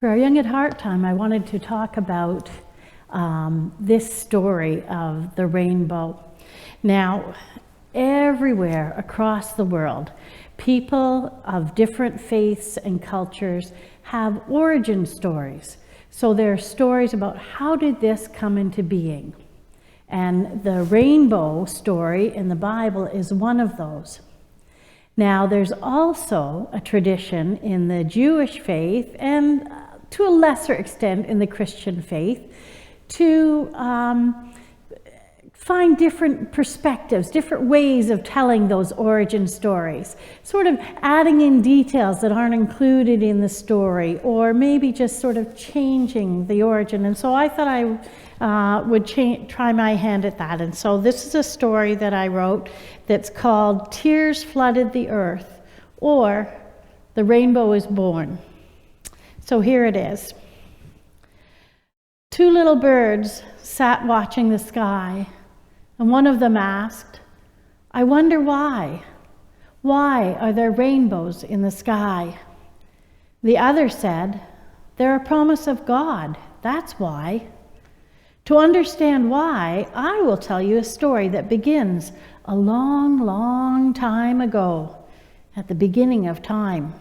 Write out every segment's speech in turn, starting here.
For our Young at Heart time, I wanted to talk about this story of the rainbow. Now, everywhere across the world, people of different faiths and cultures have origin stories. So there are stories about how did this come into being. And the rainbow story in the Bible is one of those. Now, there's also a tradition in the Jewish faith and to a lesser extent in the Christian faith to find different perspectives, different ways of telling those origin stories, sort of adding in details that aren't included in the story, or maybe just sort of changing the origin. And so I thought I would try my hand at that. And so this is a story that I wrote that's called Tears Flooded the Earth, or The Rainbow is Born. So here it is. Two little birds sat watching the sky, and one of them asked, "I wonder why? Why are there rainbows in the sky?" The other said, "They're a promise of God, that's why." To understand why, I will tell you a story that begins a long, long time ago, at the beginning of time.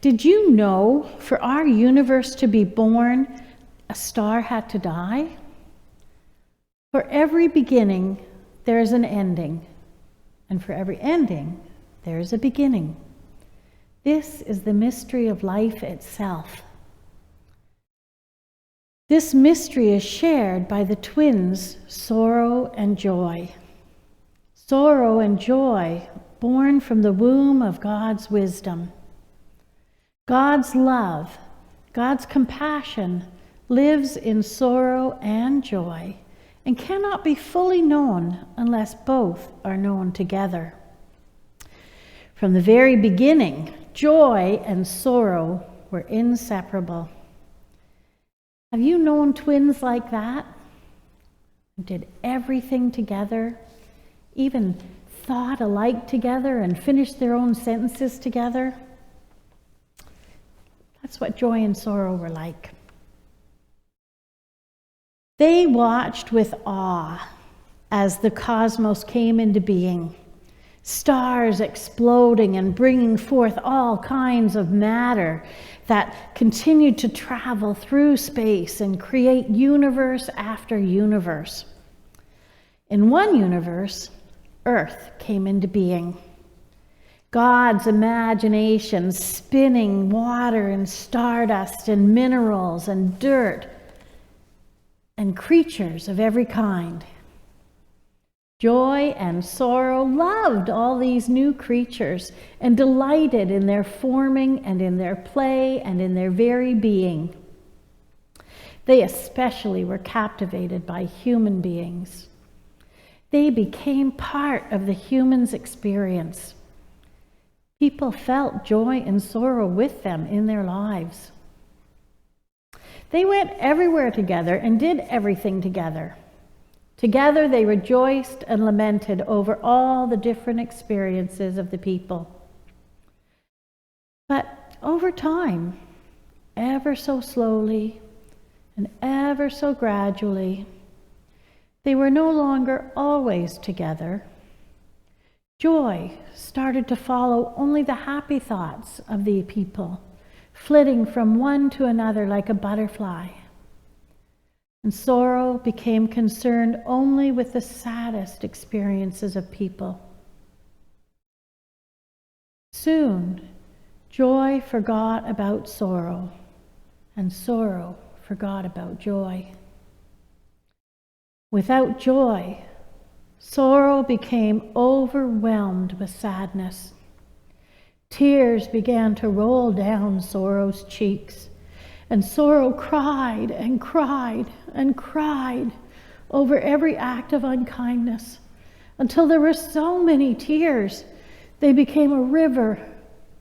Did you know for our universe to be born, a star had to die? For every beginning, there is an ending, and for every ending, there is a beginning. This is the mystery of life itself. This mystery is shared by the twins, Sorrow and Joy. Sorrow and joy, born from the womb of God's wisdom. God's love, God's compassion lives in sorrow and joy and cannot be fully known unless both are known together. From the very beginning, joy and sorrow were inseparable. Have you known twins like that? Who did everything together, even thought alike together and finished their own sentences together? That's what joy and sorrow were like. They watched with awe as the cosmos came into being, stars exploding and bringing forth all kinds of matter that continued to travel through space and create universe after universe. In one universe, Earth came into being. God's imagination spinning water and stardust and minerals and dirt and creatures of every kind. Joy and sorrow loved all these new creatures and delighted in their forming and in their play and in their very being. They especially were captivated by human beings. They became part of the human's experience. People felt joy and sorrow with them in their lives. They went everywhere together and did everything together. Together they rejoiced and lamented over all the different experiences of the people. But over time, ever so slowly and ever so gradually, they were no longer always together. Joy started to follow only the happy thoughts of the people, flitting from one to another like a butterfly. And sorrow became concerned only with the saddest experiences of people. Soon, joy forgot about sorrow, and sorrow forgot about joy. Without joy, sorrow became overwhelmed with sadness. Tears began to roll down sorrow's cheeks, and sorrow cried and cried and cried over every act of unkindness, until there were so many tears, they became a river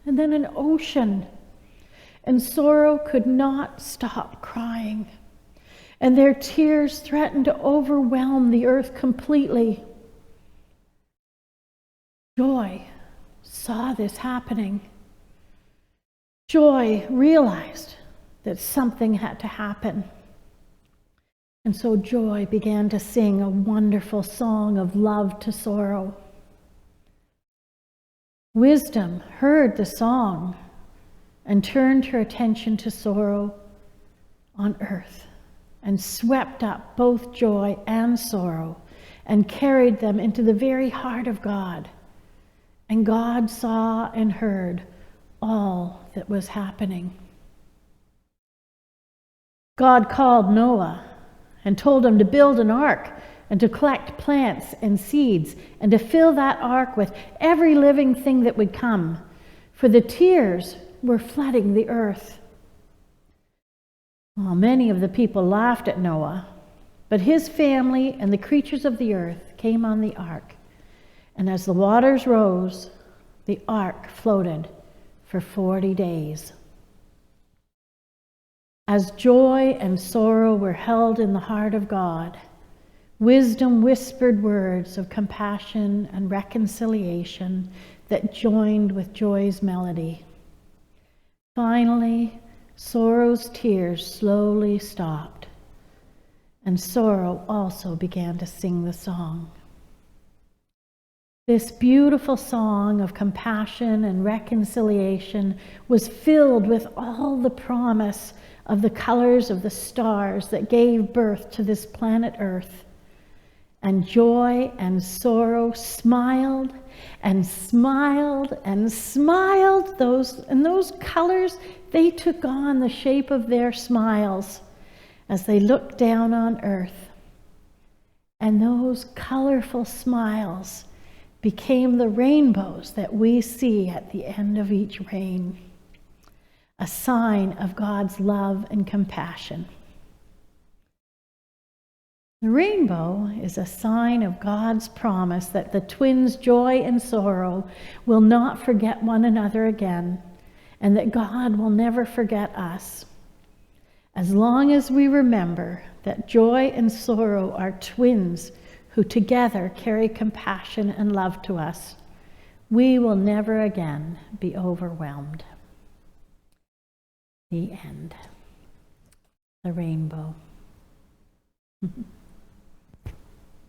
and then an ocean, and sorrow could not stop crying, and their tears threatened to overwhelm the earth completely. Joy saw this happening. Joy realized that something had to happen. And so Joy began to sing a wonderful song of love to sorrow. Wisdom heard the song and turned her attention to sorrow on earth and swept up both joy and sorrow and carried them into the very heart of God. And God saw and heard all that was happening. God called Noah and told him to build an ark and to collect plants and seeds and to fill that ark with every living thing that would come, for the tears were flooding the earth. Well, many of the people laughed at Noah, but his family and the creatures of the earth came on the ark. And as the waters rose, the ark floated for 40 days. As joy and sorrow were held in the heart of God, wisdom whispered words of compassion and reconciliation that joined with joy's melody. Finally, sorrow's tears slowly stopped, and sorrow also began to sing the song. This beautiful song of compassion and reconciliation was filled with all the promise of the colors of the stars that gave birth to this planet Earth. And joy and sorrow smiled and smiled and smiled. Those colors, they took on the shape of their smiles as they looked down on earth. And those colorful smiles became the rainbows that we see at the end of each rain, a sign of God's love and compassion. The rainbow is a sign of God's promise that the twins joy and sorrow will not forget one another again, and that God will never forget us. As long as we remember that joy and sorrow are twins who together carry compassion and love to us, we will never again be overwhelmed. The end. The rainbow.